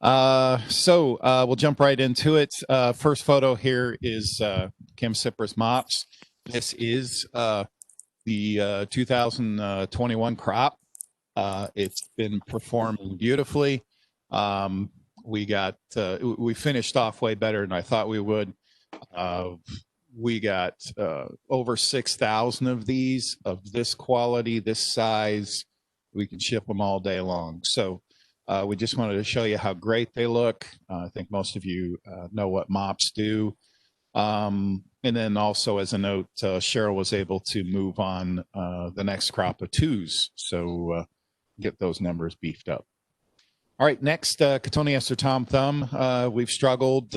We'll jump right into it. First photo here is Kim Sipper's mops. This is the 2021 crop. It's been performing beautifully. We finished off way better than I thought we would. We got over 6,000 of these of this quality, this size. We can ship them all day long. So we just wanted to show you how great they look. I think most of you know what mops do. And then also as a note, Cheryl was able to move on the next crop of twos. So get those numbers beefed up. All right, next, Cotoneaster Tom Thumb. We've struggled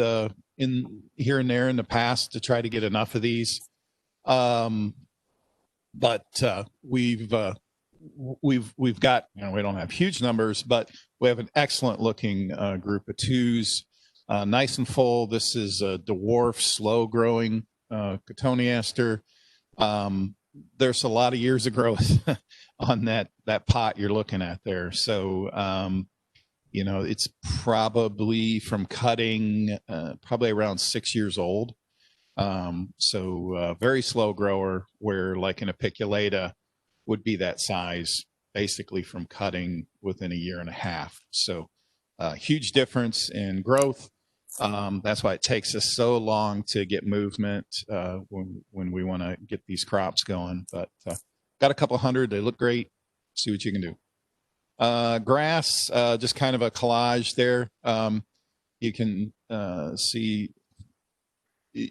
in here and there in the past to try to get enough of these. But we've got, we don't have huge numbers, but we have an excellent looking group of twos, nice and full. This is a dwarf, slow growing Cotoneaster. There's a lot of years of growth on that pot you're looking at there. So, it's probably from cutting, probably around 6 years old. Very slow grower, where like an apiculata would be that size, basically from cutting within a year and a half. So huge difference in growth. That's why it takes us so long to get movement when we want to get these crops going. But got a couple hundred. They look great. See what you can do. Grass, just kind of a collage there. You can see.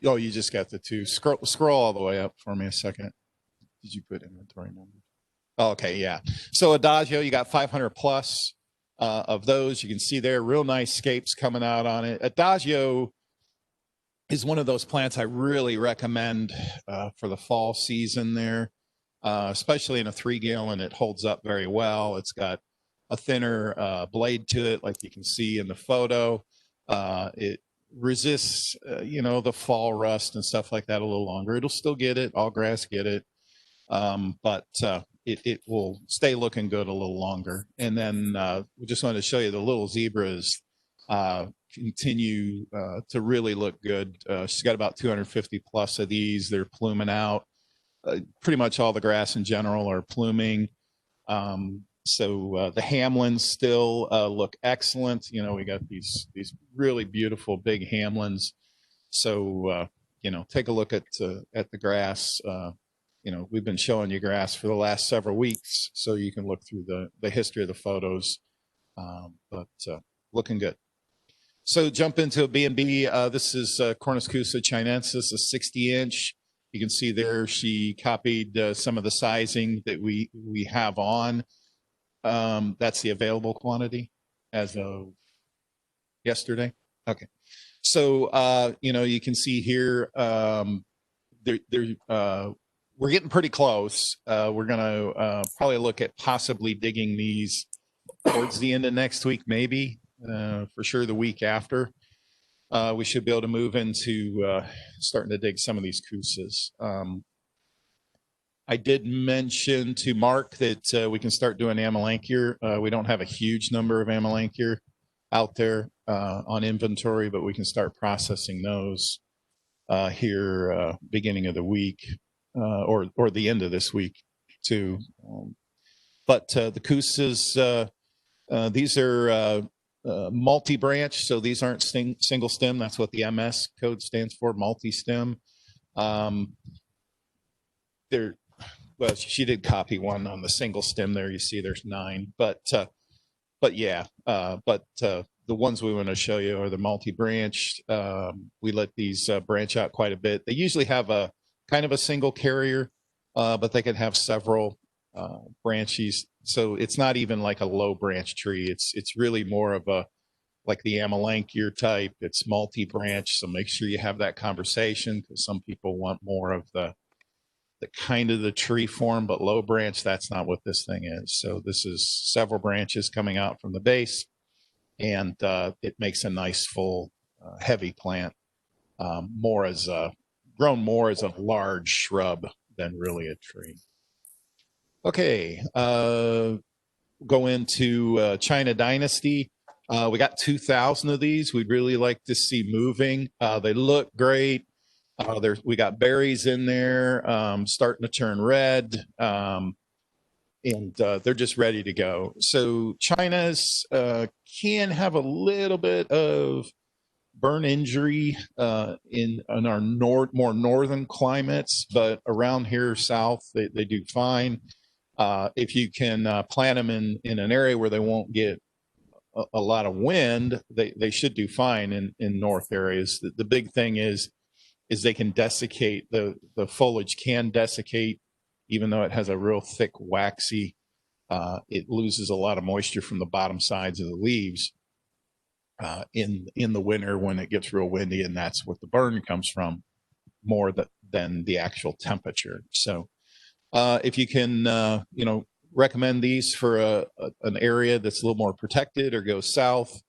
Oh, you just got the two. Scroll all the way up for me a second. Did you put inventory numbers? Oh, okay, yeah. So Adagio, you got 500 plus of those. You can see there, real nice scapes coming out on it. Adagio is one of those plants I really recommend for the fall season there, especially in a 3-gallon. It holds up very well. It's got a thinner blade to it, like you can see in the photo. It resists, the fall rust and stuff like that a little longer. It'll still get it. All grass get it. But it will stay looking good a little longer. And then we just wanted to show you the little zebras continue to really look good. She's got about 250 plus of these. They're pluming out. Pretty much all the grass in general are pluming. The Hamlins still look excellent. We got these really beautiful big Hamlins. So, take a look at the grass. We've been showing you grass for the last several weeks, so you can look through the history of the photos. Looking good. So jump into a B&B. This is Cornuscusa chinensis, a 60-inch. You can see there she copied some of the sizing that we have on. That's the available quantity as of yesterday. Okay. So, you can see here, we're getting pretty close. We're going to probably look at possibly digging these towards the end of next week, maybe, for sure the week after. We should be able to move into starting to dig some of these cousas. I did mention to Mark that we can start doing Amelanchier. We don't have a huge number of Amelanchier out there on inventory, but we can start processing those here beginning of the week or the end of this week too. But the cousas, these are multi-branch, so these aren't single stem. That's what the MS code stands for, multi-stem. Well, she did copy one on the single stem there. You see there's 9, but the ones we want to show you are the multi-branch. We let these branch out quite a bit. They usually have a kind of a single carrier, but they can have several branches. So it's not even like a low branch tree. It's really more of like the Amelanchier type. It's multi-branch. So make sure you have that conversation, because some people want more of the kind of the tree form, but low branch. That's not what this thing is. So this is several branches coming out from the base, and it makes a nice full heavy plant, grown more as a large shrub than really a tree. Okay, go into China Dynasty. We got 2,000 of these. We'd really like to see moving. They look great. We got berries in there, starting to turn red, and they're just ready to go. So China's can have a little bit of burn injury in our more northern climates, but around here south they do fine. If you can plant them in an area where they won't get a lot of wind, they should do fine in north areas. The big thing is they can desiccate, the foliage can desiccate, even though it has a real thick waxy, it loses a lot of moisture from the bottom sides of the leaves in the winter when it gets real windy, and that's what the burn comes from more than the actual temperature. So if you can recommend these for an area that's a little more protected or go south,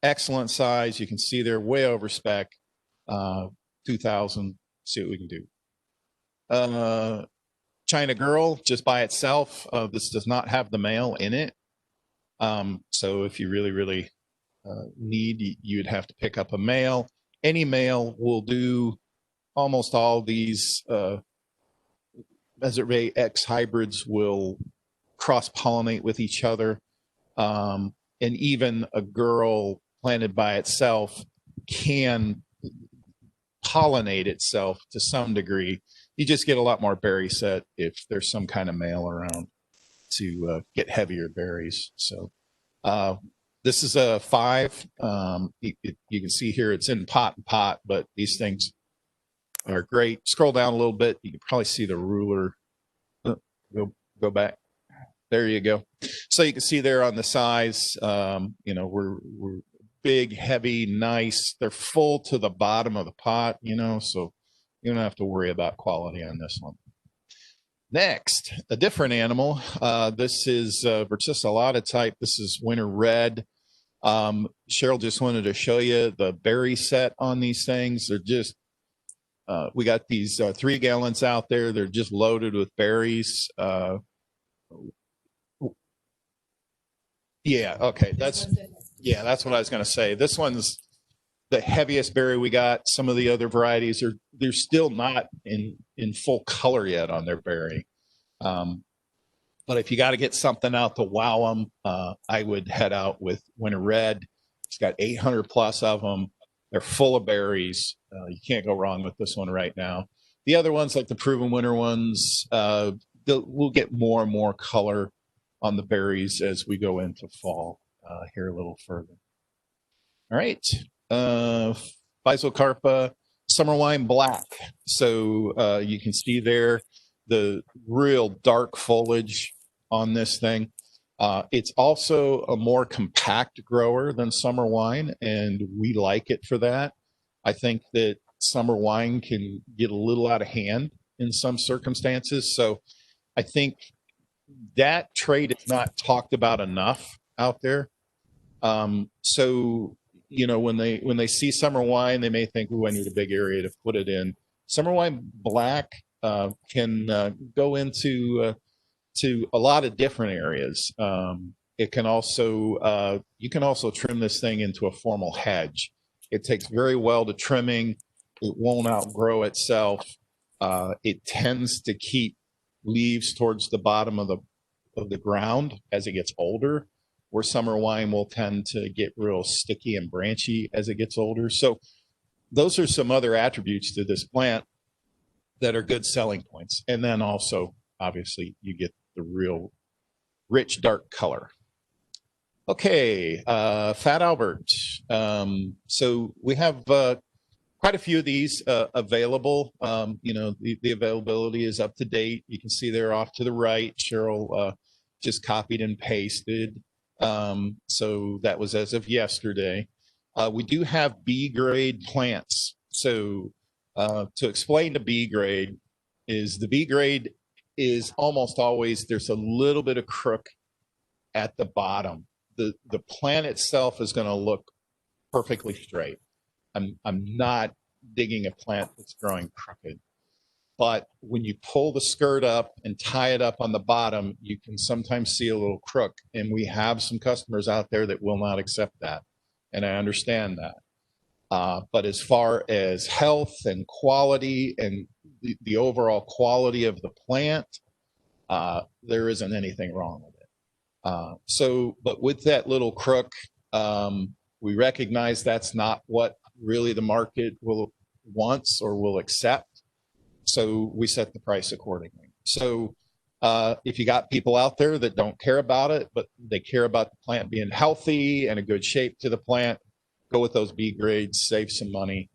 excellent size. You can see they're way over spec. 2,000. See what we can do. China Girl, just by itself, this does not have the male in it. So if you really need, you'd have to pick up a male. Any male will do. Almost all these Desert Ray X hybrids will cross-pollinate with each other. And even a girl planted by itself can pollinate itself to some degree. You just get a lot more berry set if there's some kind of male around to get heavier berries. So this is a 5. You can see here it's in pot and pot, but these things are great. Scroll down a little bit. You can probably see the ruler. Go back. There you go. So you can see there on the size, we're big, heavy, nice. They're full to the bottom of the pot, so you don't have to worry about quality on this one. Next, a different animal. This is verticillata type. This is winter red. Cheryl just wanted to show you the berry set on these things. They're just, we got these 3 gallons out there. They're just loaded with berries. Yeah, okay. That's what I was going to say. This one's the heaviest berry we got. Some of the other varieties they're still not in full color yet on their berry. But if you got to get something out to wow them, I would head out with Winter Red. It's got 800 plus of them. They're full of berries. You can't go wrong with this one right now. The other ones, like the Proven Winter ones, we'll get more and more color on the berries as we go into fall here a little further. All right. Physocarpa Summer Wine Black. So you can see there the real dark foliage on this thing. It's also a more compact grower than Summer Wine, and we like it for that. I think that Summer Wine can get a little out of hand in some circumstances. So I think that trait is not talked about enough out there. So, when they see Summer Wine, they may think, "Oh, I need a big area to put it in." Summer Wine Black can go into to a lot of different areas. It can also you can also trim this thing into a formal hedge. It takes very well to trimming. It won't outgrow itself. It tends to keep leaves towards the bottom of the ground as it gets older, where Summer Wine will tend to get real sticky and branchy as it gets older. So those are some other attributes to this plant that are good selling points. And then also, obviously, you get the real rich, dark color. Okay, Fat Albert. So we have quite a few of these available. The availability is up to date. You can see they're off to the right. Cheryl just copied and pasted. So that was as of yesterday. We do have B grade plants. So to explain the B grade is the B grade is almost always there's a little bit of crook at the bottom. The plant itself is going to look perfectly straight. I'm not digging a plant that's growing crooked. But when you pull the skirt up and tie it up on the bottom, you can sometimes see a little crook. And we have some customers out there that will not accept that. And I understand that. But as far as health and quality and the overall quality of the plant, there isn't anything wrong with it. But with that little crook, we recognize that's not what really the market wants or will accept. So we set the price accordingly. So if you got people out there that don't care about it, but they care about the plant being healthy and a good shape to the plant, go with those B grades, save some money,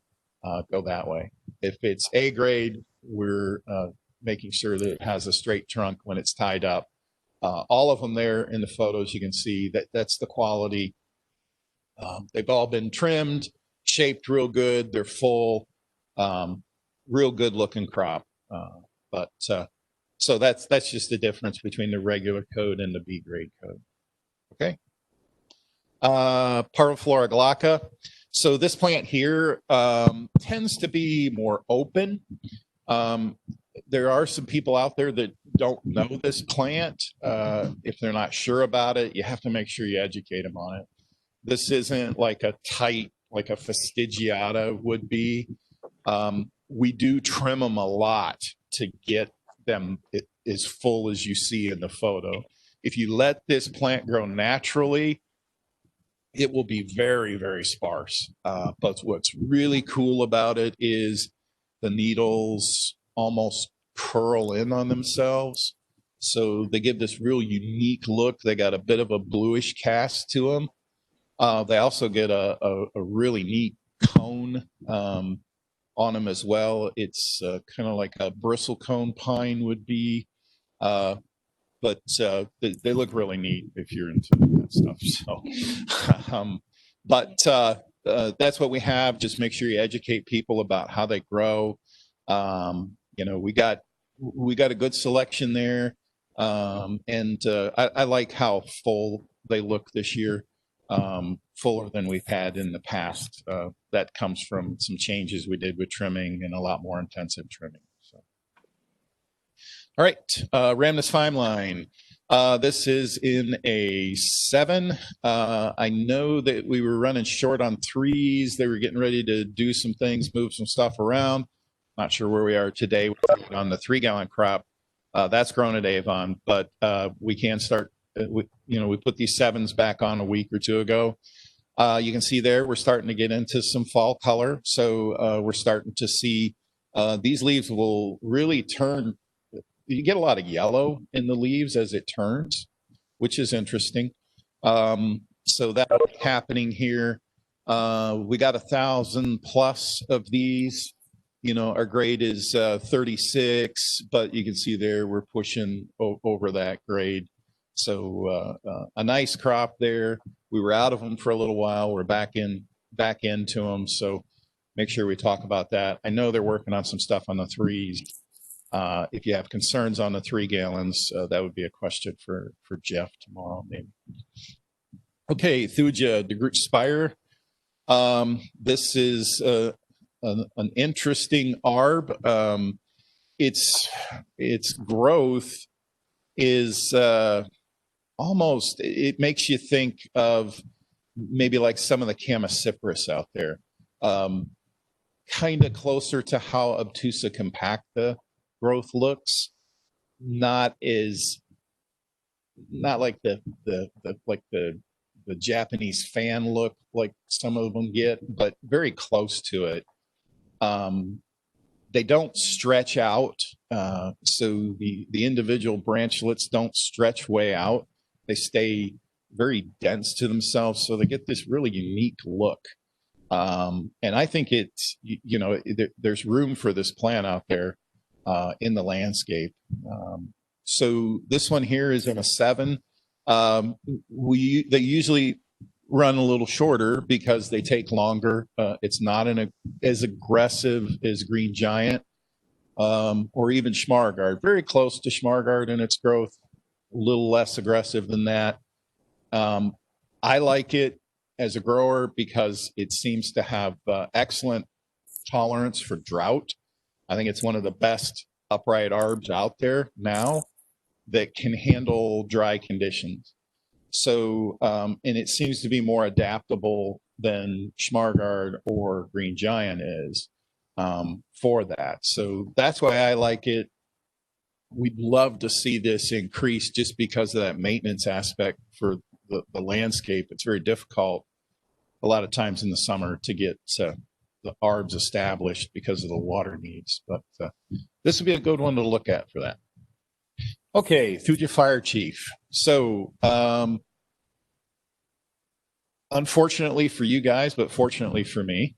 go that way. If it's A grade, we're making sure that it has a straight trunk when it's tied up. All of them there in the photos, you can see that's the quality. They've all been trimmed, shaped real good. They're full. Real good looking crop. So that's just the difference between the regular code and the B grade code. Okay. Parviflora glauca. So this plant here tends to be more open. There are some people out there that don't know this plant. If they're not sure about it, you have to make sure you educate them on it. This isn't like a tight, like a fastigiata would be. We do trim them a lot to get them as full as you see in the photo. If you let this plant grow naturally, it will be very, very sparse. But what's really cool about it is the needles almost curl in on themselves. So they give this real unique look. They got a bit of a bluish cast to them. They also get a really neat cone on them as well. It's kind of like a bristlecone pine would be, but they look really neat if you're into that stuff. So, that's what we have. Just make sure you educate people about how they grow. We got a good selection there, and I like how full they look this year. Fuller than we've had in the past. That comes from some changes we did with trimming and a lot more intensive trimming. So. All right, Rhamnus fine line. This is in a 7. I know that we were running short on 3s. They were getting ready to do some things, move some stuff around. Not sure where we are today on the 3-gallon crop. That's grown at Avon, but we can start. We put these 7s back on a week or 2 ago. You can see there we're starting to get into some fall color. So we're starting to see these leaves will really turn. You get a lot of yellow in the leaves as it turns, which is interesting. So that's happening here. We got 1,000 plus of these. Our grade is 36, but you can see there we're pushing over that grade. So a nice crop there. We were out of them for a little while. We're back into them. So make sure we talk about that. I know they're working on some stuff on the 3s. If you have concerns on the 3 gallons, that would be a question for Jeff tomorrow, maybe. Okay, Thuja, the Groot Spire. This is an interesting ARB. Its growth is almost, it makes you think of maybe like some of the Chamaecyparis out there. Kind of closer to how Obtusa compacta growth looks. Not like the Japanese fan look like some of them get, but very close to it. They don't stretch out, so the individual branchlets don't stretch way out. They stay very dense to themselves, so they get this really unique look. And I think it's, there's room for this plant out there in the landscape. So this one here is in a 7. They usually run a little shorter because they take longer. It's not as aggressive as Green Giant or even Schmargard. Very close to Schmargard in its growth, a little less aggressive than that. I like it as a grower because it seems to have excellent tolerance for drought. I think it's one of the best upright arbs out there now that can handle dry conditions. So, and it seems to be more adaptable than Schmargard or Green Giant is for that. So that's why I like it. We'd love to see this increase just because of that maintenance aspect for the landscape. It's very difficult a lot of times in the summer to get the arbs established because of the water needs. But this would be a good one to look at for that. Okay, Fuji Fire Chief. So unfortunately for you guys, but fortunately for me,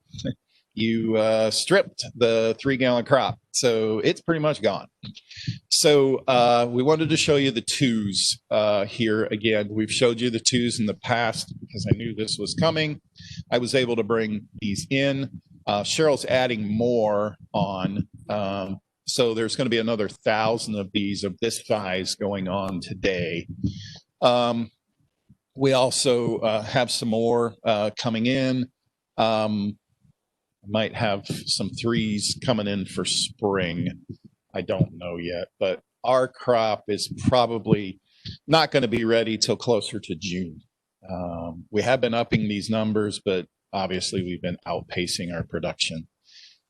you stripped the 3-gallon crop. So it's pretty much gone. So we wanted to show you the twos here again. We've showed you the twos in the past because I knew this was coming. I was able to bring these in. Cheryl's adding more on. So there's going to be another 1,000 of these of this size going on today. We also have some more coming in. Might have some 3s coming in for spring. I don't know yet, but our crop is probably not going to be ready till closer to June. We have been upping these numbers, but obviously we've been outpacing our production,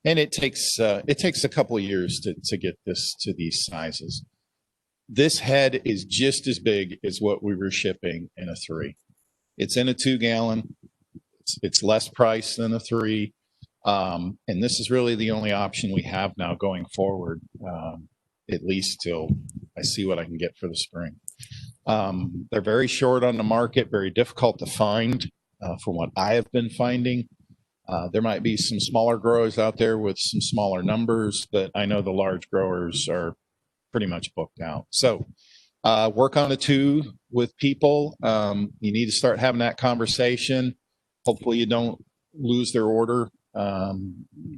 and it takes a couple of years to get this to these sizes. This head is just as big as what we were shipping in a 3. It's in a 2-gallon. It's less price than a 3. And this is really the only option we have now going forward, at least till I see what I can get for the spring. They're very short on the market, very difficult to find from what I have been finding. There might be some smaller growers out there with some smaller numbers, but I know the large growers are pretty much booked out. So work on the 2 with people. You need to start having that conversation. Hopefully you don't lose their order.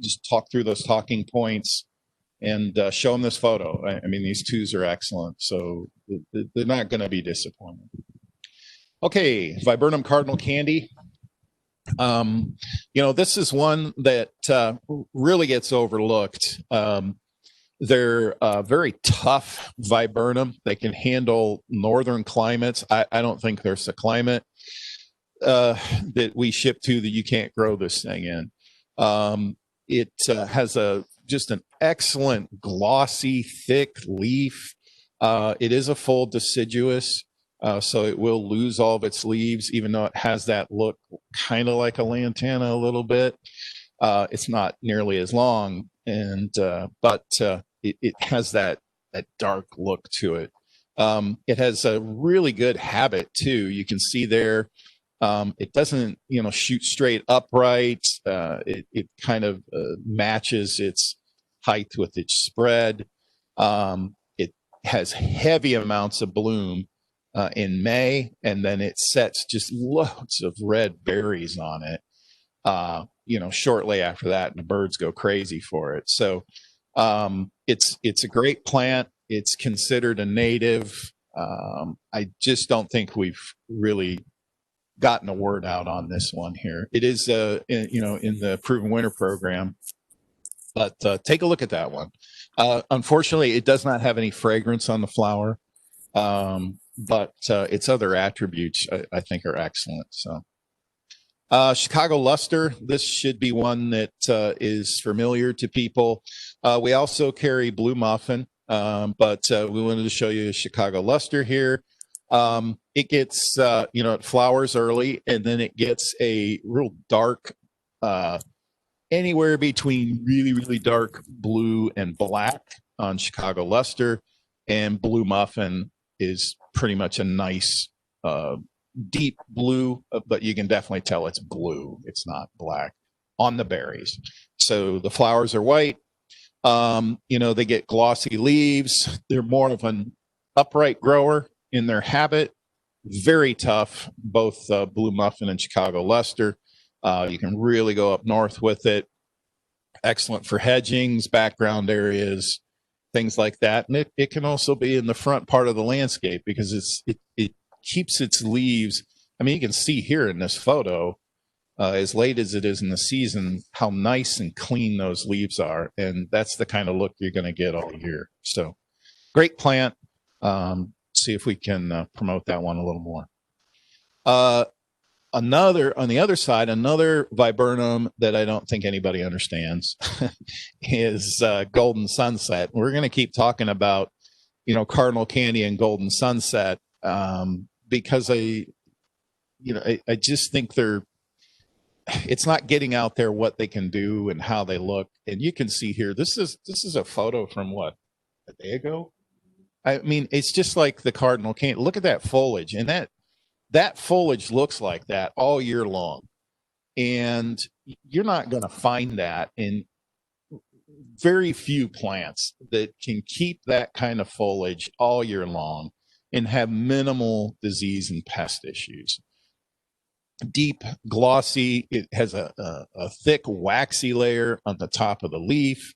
Just talk through those talking points and show them this photo. I mean, these 2s are excellent, so they're not going to be disappointed. Okay, Viburnum Cardinal Candy. This is one that really gets overlooked. They're very tough viburnum. They can handle northern climates. I don't think there's a climate that we ship to that you can't grow this thing in. It has just an excellent glossy, thick leaf. It is a full deciduous, so it will lose all of its leaves, even though it has that look kind of like a lantana a little bit. It's not nearly as long, but it has that dark look to it. It has a really good habit too. You can see there. It doesn't, shoot straight upright. It kind of matches its height with its spread. It has heavy amounts of bloom in May, and then it sets just loads of red berries on it. Shortly after that, and the birds go crazy for it. So it's a great plant. It's considered a native. I just don't think we've really gotten the word out on this one here. It is, in the Proven Winter program, but take a look at that one. Unfortunately, it does not have any fragrance on the flower, but its other attributes I think are excellent. So Chicago Luster, this should be one that is familiar to people. We also carry Blue Muffin, but we wanted to show you Chicago Luster here. It gets, it flowers early, and then it gets a real dark, anywhere between really, really dark blue and black on Chicago Luster, and Blue Muffin is pretty much a nice, deep blue, but you can definitely tell it's blue. It's not black on the berries. So the flowers are white. They get glossy leaves. They're more of an upright grower in their habit. Very tough, both Blue Muffin and Chicago Luster. You can really go up north with it. Excellent for hedgings, background areas, things like that. And it can also be in the front part of the landscape because it keeps its leaves. I mean, you can see here in this photo, as late as it is in the season, how nice and clean those leaves are. And that's the kind of look you're going to get all year. So great plant. See if we can promote that one a little more. Another, on the other side, another viburnum that I don't think anybody understands is golden sunset. We're going to keep talking about, cardinal candy and golden sunset because I just think it's not getting out there what they can do and how they look. And you can see here, this is a photo from what, a day ago? I mean, it's just like the cardinal candy. Look at that foliage, and that foliage looks like that all year long. And you're not going to find that in very few plants that can keep that kind of foliage all year long and have minimal disease and pest issues. Deep, glossy, it has a thick, waxy layer on the top of the leaf.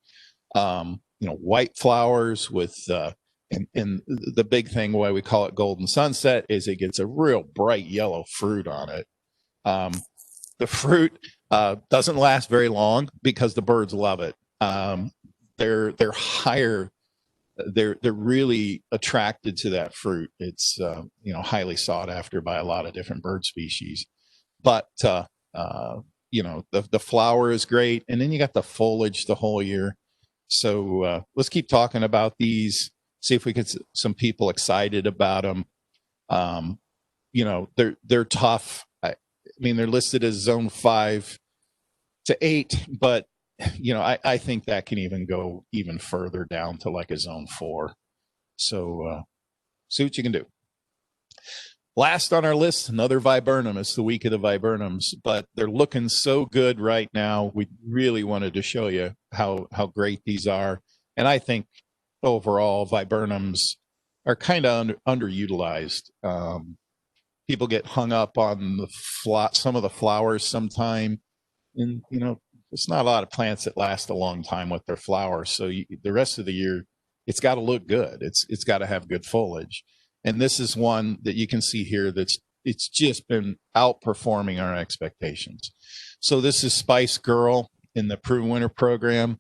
White flowers with and the big thing why we call it golden sunset is it gets a real bright yellow fruit on it. The fruit doesn't last very long because the birds love it. They're higher. They're really attracted to that fruit. It's highly sought after by a lot of different bird species. But the flower is great, and then you got the foliage the whole year. So let's keep talking about these. See if we get some people excited about them. They're tough. I mean, they're listed as zone 5 to 8, but I think that can even go even further down to like a zone 4. So see what you can do. Last on our list, another viburnum. It's the week of the viburnums, but they're looking so good right now. We really wanted to show you how great these are. And I think overall viburnums are kind of underutilized. People get hung up on some of the flowers sometime, and it's not a lot of plants that last a long time with their flowers. So the rest of the year, it's got to look good. It's got to have good foliage. And this is one that you can see here it's just been outperforming our expectations. So this is Spice Girl in the Prune Winter program.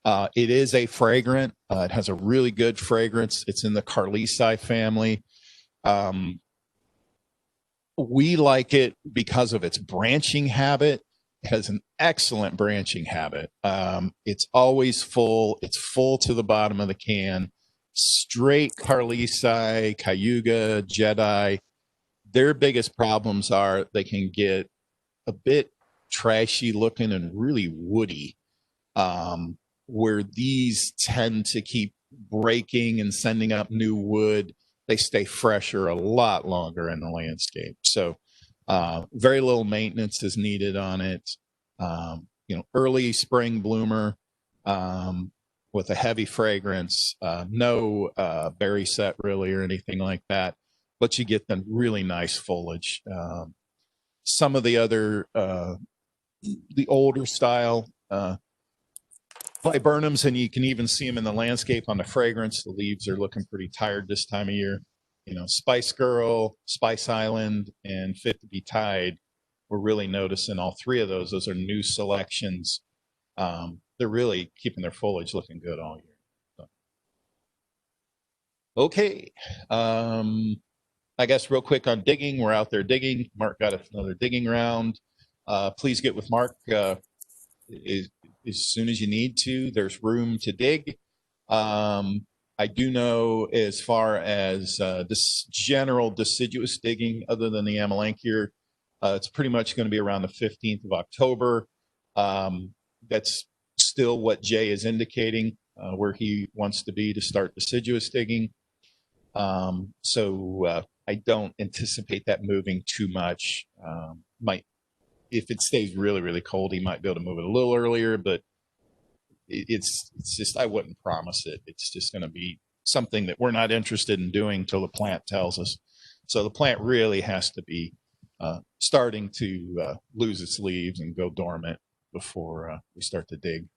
It is a fragrant. It has a really good fragrance. It's in the Carlisi family. We like it because of its branching habit. It has an excellent branching habit. It's always full. It's full to the bottom of the can. Straight Carlisi, Cayuga, Jedi. Their biggest problems are they can get a bit trashy looking and really woody. Where these tend to keep breaking and sending up new wood, they stay fresher a lot longer in the landscape. So very little maintenance is needed on it. Early spring bloomer with a heavy fragrance, no berry set really or anything like that, but you get the really nice foliage. Some of the other, the older style viburnums, and you can even see them in the landscape on the fragrance. The leaves are looking pretty tired this time of year. Spice Girl, Spice Island, and Fit to be Tied. We're really noticing all three of those. Those are new selections. They're really keeping their foliage looking good all year. So. Okay. I guess real quick on digging. We're out there digging. Mark got another digging round. Please get with Mark as soon as you need to. There's room to dig. I do know as far as this general deciduous digging, other than the Amelanchier, it's pretty much going to be around the 15th of October. That's still what Jay is indicating, where he wants to be to start deciduous digging. So I don't anticipate that moving too much. If it stays really, really cold, he might be able to move it a little earlier, but it's just, I wouldn't promise it. It's just going to be something that we're not interested in doing till the plant tells us. So the plant really has to be starting to lose its leaves and go dormant before we start to dig.